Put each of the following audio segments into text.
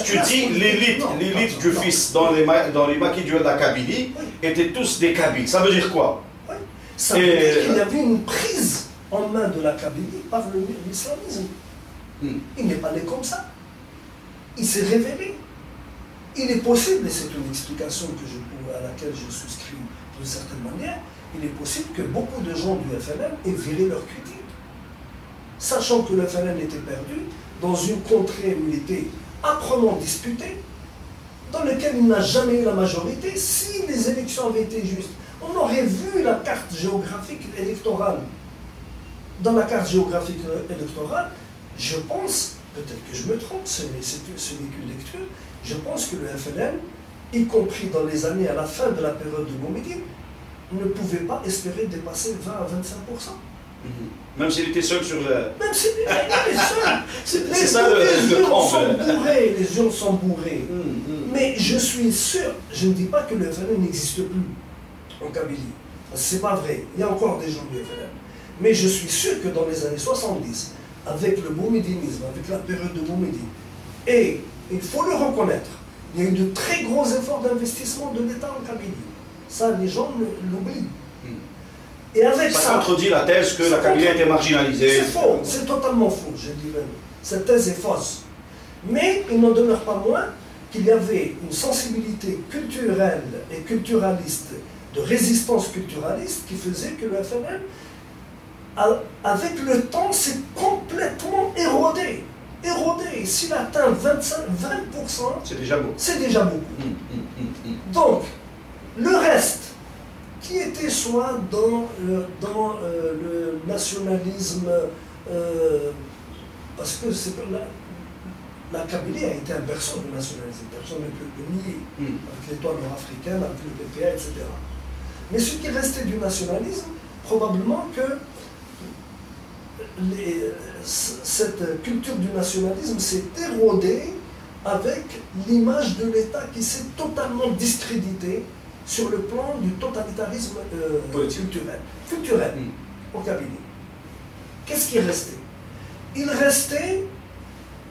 Tu dis l'élite du fils dans les maquis de la Kabylie étaient tous des Kabyles. Ça veut dire quoi? Ça veut dire qu'il y avait une prise en main de la Kabylie par l'islamisme. Il n'est pas né comme ça. Il s'est révélé. Il est possible, et c'est une explication à laquelle je souscris d'une certaine manière, il est possible que beaucoup de gens du FLN aient viré leur critique. Sachant que le FLN était perdu dans une contrée où il était âprement disputé, dans lequel il n'a jamais eu la majorité. Si les élections avaient été justes, on aurait vu la carte géographique électorale. Dans la carte géographique électorale, je pense, peut-être que je me trompe, ce n'est qu'une lecture, je pense que le FLN, y compris dans les années à la fin de la période de Boumediene, ne pouvait pas espérer dépasser 20 à 25%. Même s'il était seul sur le... Même s'il était seul. C'est ça le sont bourrés, les urnes sont bourrées. Mais je suis sûr, je ne dis pas que le FLN n'existe plus en Kabylie. Ce n'est pas vrai, il y a encore des gens du FLN. Mais je suis sûr que dans les années 70, avec le boumedienisme, avec la période de Boumediene, et il faut le reconnaître, il y a eu de très gros efforts d'investissement de l'État en Kabylie. Ça, les gens l'oublient. Et avec ça contredit la thèse que la Kabylie a été marginalisée. C'est faux, c'est totalement faux, je dirais. Cette thèse est fausse. Mais il n'en demeure pas moins qu'il y avait une sensibilité culturelle et culturaliste, de résistance culturaliste, qui faisait que le FLN, avec le temps, s'est complètement érodé. Érodé. S'il atteint 20%, c'est déjà beaucoup. C'est déjà beaucoup. Donc, le reste, qui était soit dans le nationalisme, parce que la Kabylie a été un berceau de nationalisme, personne ne peut le nier, avec l'étoile nord-africaine, avec le PPA, etc. Mais ce qui restait du nationalisme, probablement que cette culture du nationalisme s'est érodée avec l'image de l'État qui s'est totalement discréditée sur le plan du totalitarisme culturel au Kabylie. Qu'est-ce qui restait? Il restait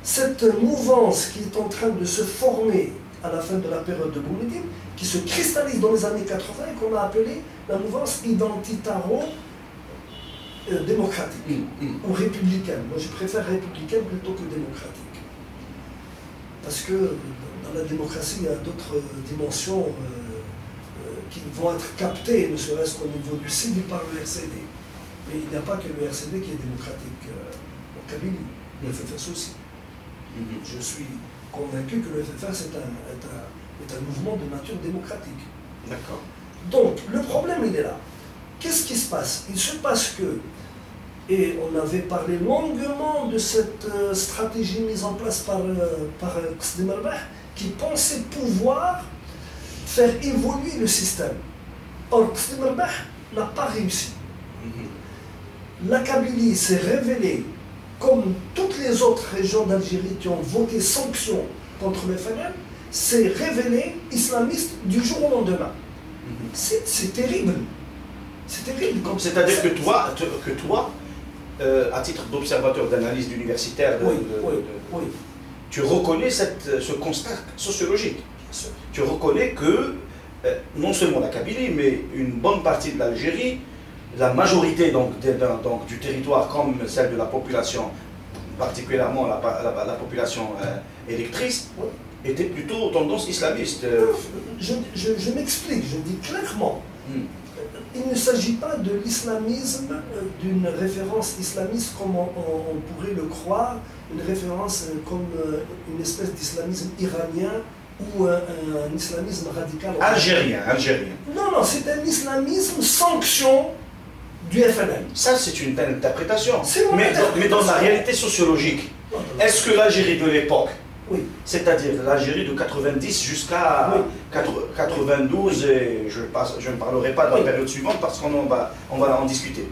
cette mouvance qui est en train de se former à la fin de la période de Boumediene, qui se cristallise dans les années 80 et qu'on a appelée la mouvance identitaro-démocratique ou républicaine. Moi je préfère républicaine plutôt que démocratique. Parce que dans la démocratie, il y a d'autres dimensions qui vont être captées, ne serait-ce qu'au niveau du civil par le RCD. Mais il n'y a pas que le RCD qui est démocratique au Kabylie, le FFS aussi. Je suis convaincu que le FFS est un mouvement de nature démocratique. D'accord. Donc, le problème, il est là. Qu'est-ce qui se passe? Il se passe que, et on avait parlé longuement de cette stratégie mise en place par Qasem Erbah, qui pensait pouvoir faire évoluer le système. Or, Qasem Erbah n'a pas réussi. La Kabylie s'est révélée, comme toutes les autres régions d'Algérie qui ont voté sanction contre le FLN, s'est révélée islamiste du jour au lendemain. C'est terrible. C'est terrible. C'est-à-dire que toi, à titre d'observateur d'analyse universitaire, tu reconnais ce constat sociologique. Tu reconnais que non seulement la Kabylie, mais une bonne partie de l'Algérie, la majorité du territoire comme celle de la population, particulièrement la population électrice, était plutôt tendance islamiste. Je m'explique, je dis clairement. Il ne s'agit pas de l'islamisme, d'une référence islamiste comme on pourrait le croire, une référence comme une espèce d'islamisme iranien ou un islamisme radical. Algérien. Non, c'est un islamisme sanction du FLN. Ça, c'est une belle interprétation. Mais dans la réalité sociologique, est-ce que l'Algérie de l'époque, c'est-à-dire l'Algérie de 90 jusqu'à 92, et je ne parlerai pas de la période suivante parce qu'on va en discuter.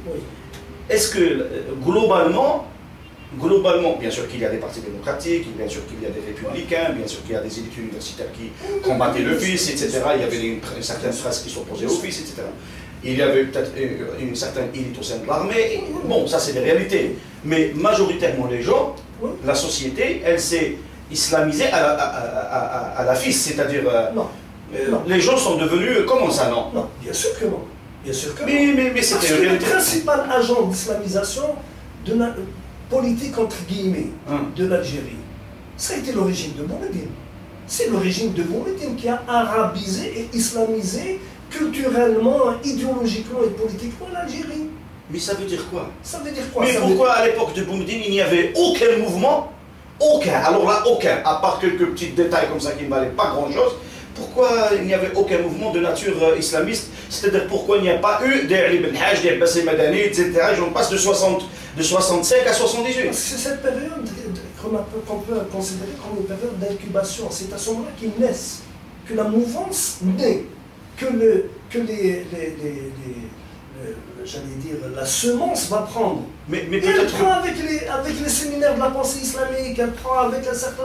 Est-ce que globalement, bien sûr qu'il y a des partis démocratiques, bien sûr qu'il y a des républicains, bien sûr qu'il y a des élites universitaires qui combattaient le fils, etc. Il y avait une certaine classe qui s'opposait au fils, etc. Il y avait peut-être une certaine élite au sein de l'armée. Bon, ça c'est des réalités. Mais majoritairement les gens, la société, islamisé à la fille, c'est-à-dire non. Les gens sont devenus comment ça, non? Non, bien sûr que non. Bien sûr que non. Mais c'était le principal agent d'islamisation de la politique entre guillemets de l'Algérie, ça a été le régime de Boumediene. C'est le régime de Boumediene qui a arabisé et islamisé culturellement, idéologiquement et politiquement l'Algérie. Mais ça veut dire quoi? Ça veut dire quoi? Mais pourquoi à l'époque de Boumediene il n'y avait aucun mouvement? Aucun, alors là aucun, à part quelques petits détails comme ça qui ne valaient pas grand-chose. Pourquoi il n'y avait aucun mouvement de nature islamiste? C'est-à-dire pourquoi il n'y a pas eu des Ali Ben Haj, des Bassem Madani, etc. J'en passe de 65 à 78. C'est cette période qu'on peut considérer comme une période d'incubation. C'est à ce moment-là qu'ils naissent, que la mouvance naît, que j'allais dire, la semence va prendre. Mais elle prend avec les séminaires de la pensée islamique, elle prend avec un certain...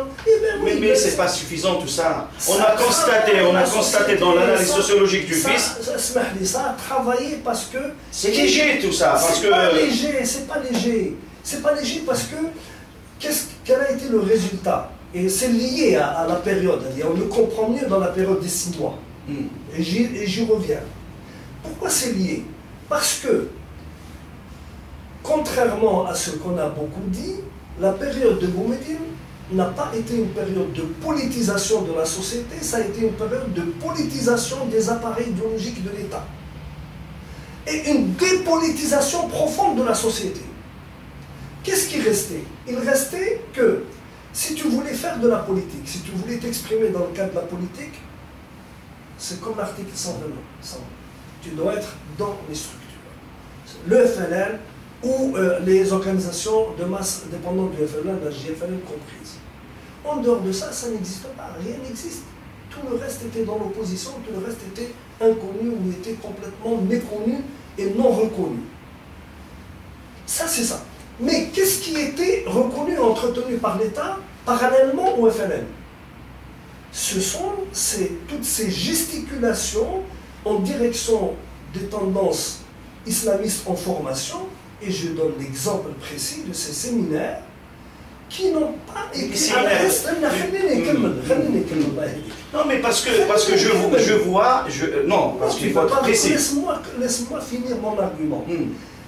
Mais c'est pas suffisant tout ça. On a constaté dans l'analyse sociologique du fils... Ça a travaillé parce que... C'est léger tout ça. C'est pas léger. C'est pas léger parce que... Quel a été le résultat? Et c'est lié à la période. On le comprend mieux dans la période des 6 mois. Et j'y reviens. Pourquoi c'est lié? Parce que, contrairement à ce qu'on a beaucoup dit, la période de Boumediene n'a pas été une période de politisation de la société, ça a été une période de politisation des appareils idéologiques de l'État. Et une dépolitisation profonde de la société. Qu'est-ce qui restait? Il restait que, si tu voulais faire de la politique, si tu voulais t'exprimer dans le cadre de la politique, c'est comme l'article 129. Tu dois être dans les structures. Le FLN ou les organisations de masse dépendantes du FLN, la JFLN comprise. En dehors de ça, ça n'existe pas, rien n'existe. Tout le reste était dans l'opposition, tout le reste était inconnu ou était complètement méconnu et non reconnu. Ça, c'est ça. Mais qu'est-ce qui était reconnu et entretenu par l'État parallèlement au FLN? Ce sont toutes ces gesticulations en direction des tendances islamistes en formation, et je donne l'exemple précis de ces séminaires qui n'ont pas été... Non, mais parce que je vois... Non, parce qu'il faut être précis. Laisse-moi finir mon argument.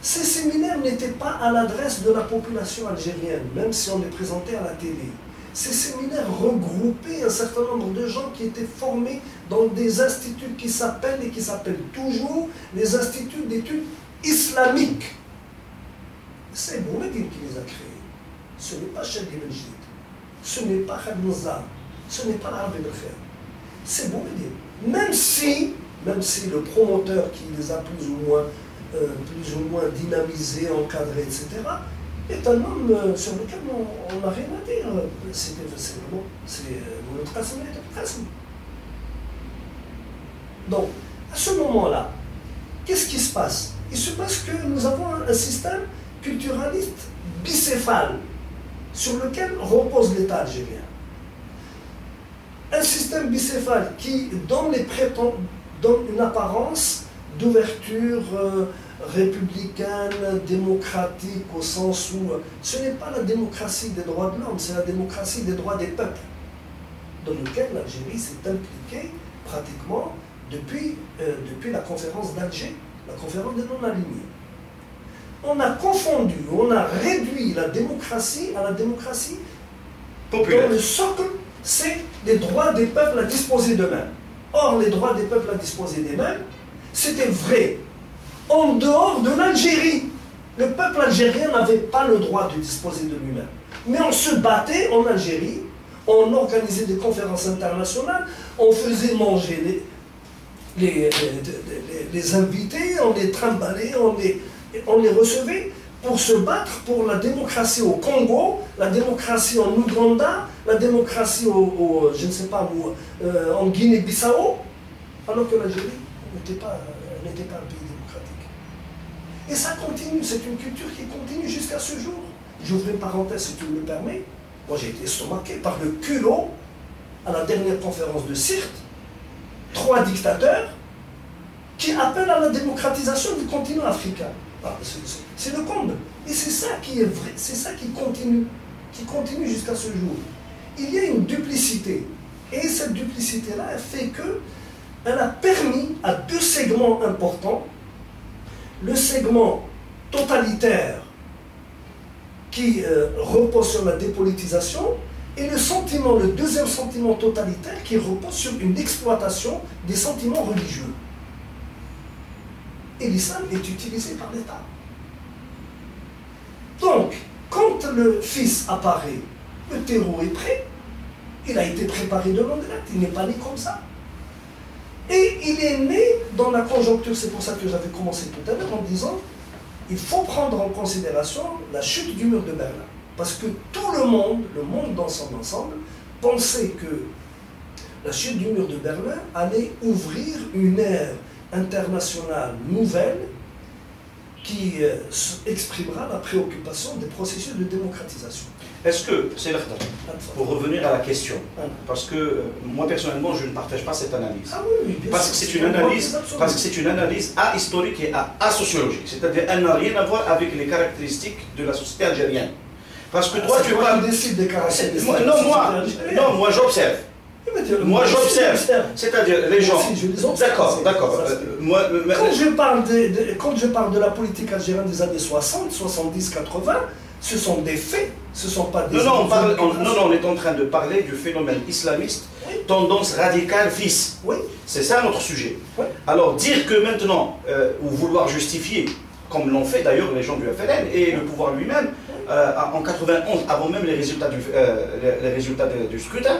Ces séminaires n'étaient pas à l'adresse de la population algérienne, même si on les présentait à la télé. Ces séminaires regroupaient un certain nombre de gens qui étaient formés dans des instituts qui s'appellent et qui s'appellent toujours les instituts d'études islamiques. C'est Boumediene qui les a créés. Ce n'est pas Cheikh Ibn Jid, ce n'est pas Khalid Nizam, ce n'est pas l'Arabe Ibn Khair. C'est Boumediene. Même si le promoteur qui les a plus ou moins dynamisés, encadrés, etc., est un homme sur lequel on n'a rien à dire. C'est Mouled Qasem et Ibn Qasem. Donc, à ce moment-là, qu'est-ce qui se passe? Il se passe que nous avons un système culturaliste bicéphale sur lequel repose l'État algérien. Un système bicéphale qui donne une apparence d'ouverture républicaine, démocratique, au sens où ce n'est pas la démocratie des droits de l'homme, c'est la démocratie des droits des peuples, dans lequel l'Algérie s'est impliquée pratiquement depuis la conférence d'Alger, la conférence des non-alignés. On a confondu, on a réduit la démocratie à la démocratie populaire. Dont le socle, c'est les droits des peuples à disposer d'eux-mêmes. Or, les droits des peuples à disposer d'eux-mêmes, c'était vrai en dehors de l'Algérie. Le peuple algérien n'avait pas le droit de disposer de lui-même. Mais on se battait en Algérie, on organisait des conférences internationales, on faisait manger les invités, on les trimballait, on les recevait pour se battre pour la démocratie au Congo, la démocratie en Ouganda, la démocratie je ne sais pas où, en Guinée-Bissau, alors que l'Algérie n'était pas un pays démocratique. Et ça continue, c'est une culture qui continue jusqu'à ce jour. J'ouvre une parenthèse si tu me le permets. Moi j'ai été estomaqué par le culot à la dernière conférence de Sirte, 3 dictateurs qui appellent à la démocratisation du continent africain. Ah, c'est le comble. Et c'est ça qui est vrai, c'est ça qui continue jusqu'à ce jour. il y a une duplicité. Et cette duplicité-là, elle fait qu'elle a permis à deux segments importants, le segment totalitaire qui repose sur la dépolitisation, et le deuxième sentiment totalitaire qui repose sur une exploitation des sentiments religieux. Et l'islam est utilisé par l'État. Donc, quand le Fils apparaît, le terreau est prêt, il a été préparé de longue date, il n'est pas né comme ça. Et il est né dans la conjoncture, c'est pour ça que j'avais commencé tout à l'heure en disant il faut prendre en considération la chute du mur de Berlin. Parce que tout le monde dans son ensemble, pensait que la chute du mur de Berlin allait ouvrir une ère internationale nouvelle qui exprimera la préoccupation des processus de démocratisation. Est-ce que, c'est certain, pour revenir à la question, parce que moi personnellement je ne partage pas cette analyse, parce que c'est une analyse ahistorique et asociologique, c'est-à-dire elle n'a rien à voir avec les caractéristiques de la société algérienne. Parce que toi tu parles... des caractéristiques. Moi j'observe. Moi j'observe, c'est-à-dire les gens... D'accord. Quand je parle de la politique algérienne des années 60, 70, 80, ce sont des faits, ce ne sont pas des... Non, on est en train de parler du phénomène islamiste, tendance radicale fils. Oui. C'est ça notre sujet. Oui. Alors dire que maintenant, ou vouloir justifier, comme l'ont fait d'ailleurs les gens du FLN et le pouvoir lui-même, en 91, avant même les résultats du scrutin,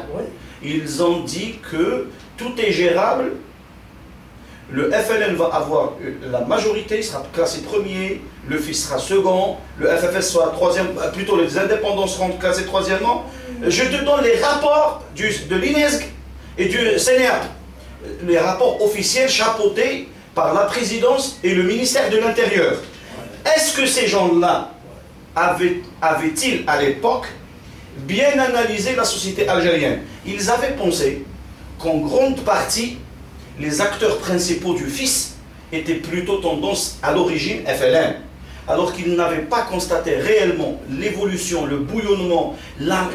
ils ont dit que tout est gérable, le FLN va avoir la majorité, il sera classé premier, le Fils sera second, le FFS sera troisième, plutôt les indépendants seront classés troisièmement. Je te donne les rapports de l'INESG et du CNEAP, les rapports officiels chapeautés par la présidence et le ministère de l'Intérieur. Est-ce que ces gens-là avaient-ils à l'époque bien analysé la société algérienne? Ils avaient pensé qu'en grande partie, les acteurs principaux du Fils étaient plutôt tendance à l'origine FLN, alors qu'ils n'avaient pas constaté réellement l'évolution, le bouillonnement,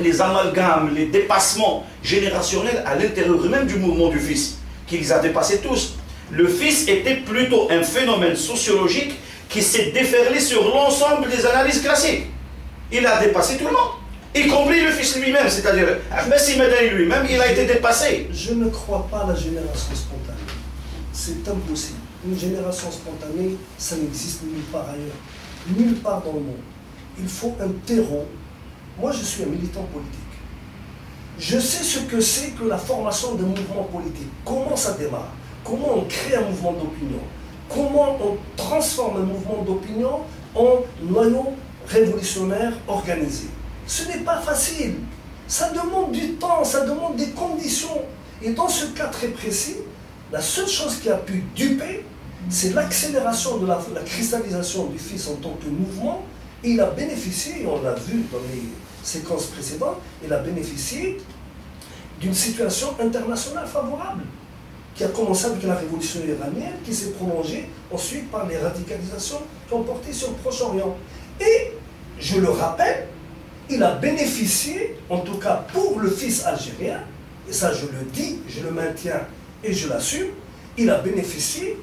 les amalgames, les dépassements générationnels à l'intérieur même du mouvement du Fils, qu'ils a dépassé tous. Le Fils était plutôt un phénomène sociologique qui s'est déferlé sur l'ensemble des analyses classiques. Il a dépassé tout le monde, y compris le Fils lui-même, c'est-à-dire Messi Medani lui-même, il a été dépassé. Je ne crois pas à la génération spontanée. C'est impossible. Une génération spontanée, ça n'existe nulle part ailleurs. Nulle part dans le monde. Il faut un terreau. Moi, je suis un militant politique. Je sais ce que c'est que la formation d'un mouvement politique. Comment ça démarre? Comment on crée un mouvement d'opinion? Comment on transforme un mouvement d'opinion en noyau révolutionnaire organisé? Ce n'est pas facile. Ça demande du temps, ça demande des conditions. Et dans ce cas très précis, la seule chose qui a pu duper, c'est l'accélération de la cristallisation du Fils en tant que mouvement. Et il a bénéficié, et on l'a vu dans les séquences précédentes, il a bénéficié d'une situation internationale favorable, qui a commencé avec la révolution iranienne, qui s'est prolongée ensuite par les radicalisations qui ont porté sur le Proche-Orient. Et, je le rappelle, il a bénéficié, en tout cas pour le Fils algérien, et ça je le dis, je le maintiens et je l'assume, il a bénéficié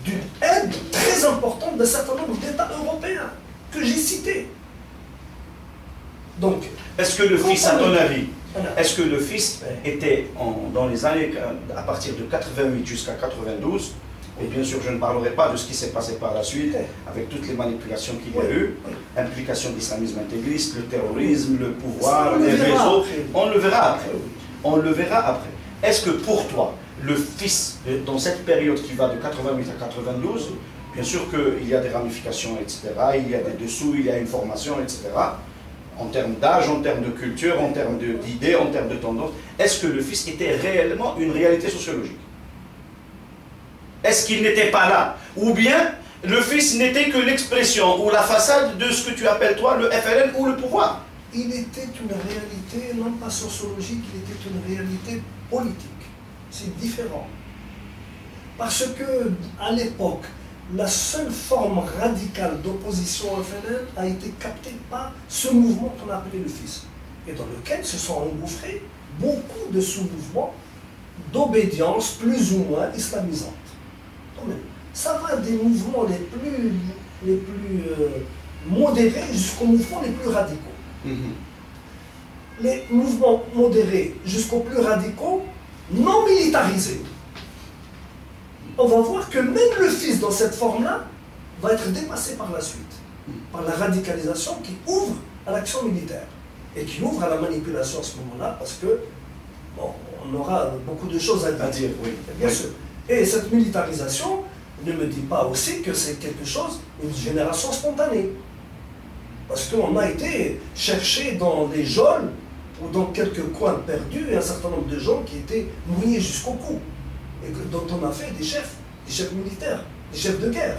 d'une aide très importante d'un certain nombre d'États européens que j'ai cités. Donc, est-ce que le Fils, à ton avis, est-ce que le Fils était dans les années, à partir de 88 jusqu'à 92, et bien sûr je ne parlerai pas de ce qui s'est passé par la suite, avec toutes les manipulations qu'il y a eu, implication de l'islamisme intégriste, le terrorisme, le pouvoir, les réseaux, on le verra après. On le verra après. Est-ce que pour toi, le Fils, dans cette période qui va de 88 à 92, bien sûr qu'il y a des ramifications, etc., il y a des dessous, il y a une formation, etc., en termes d'âge, en termes de culture, en termes d'idées, en termes de tendances, est-ce que le Fils était réellement une réalité sociologique? Est-ce qu'il n'était pas là? Ou bien le Fils n'était que l'expression ou la façade de ce que tu appelles toi le FLN ou le pouvoir? Il était une réalité, non pas sociologique, il était une réalité politique. C'est différent. Parce que, à l'époque, la seule forme radicale d'opposition au FLN a été captée par ce mouvement qu'on a appelé le Fils. et dans lequel se sont engouffrés beaucoup de sous-mouvements d'obédience plus ou moins islamisante. Donc, ça va des mouvements les plus modérés jusqu'aux mouvements les plus radicaux. Les mouvements modérés jusqu'aux plus radicaux, non militarisés. On va voir que même le fils dans cette forme-là va être dépassé par la suite, par la radicalisation qui ouvre à l'action militaire et qui ouvre à la manipulation à ce moment-là, parce que bon, on aura beaucoup de choses à dire. Oui. Bien sûr. Et cette militarisation ne me dit pas aussi que c'est quelque chose, une génération spontanée. Parce qu'on a été chercher dans les geôles ou dans quelques coins perdus un certain nombre de gens qui étaient mouillés jusqu'au cou et dont on a fait des chefs militaires, des chefs de guerre.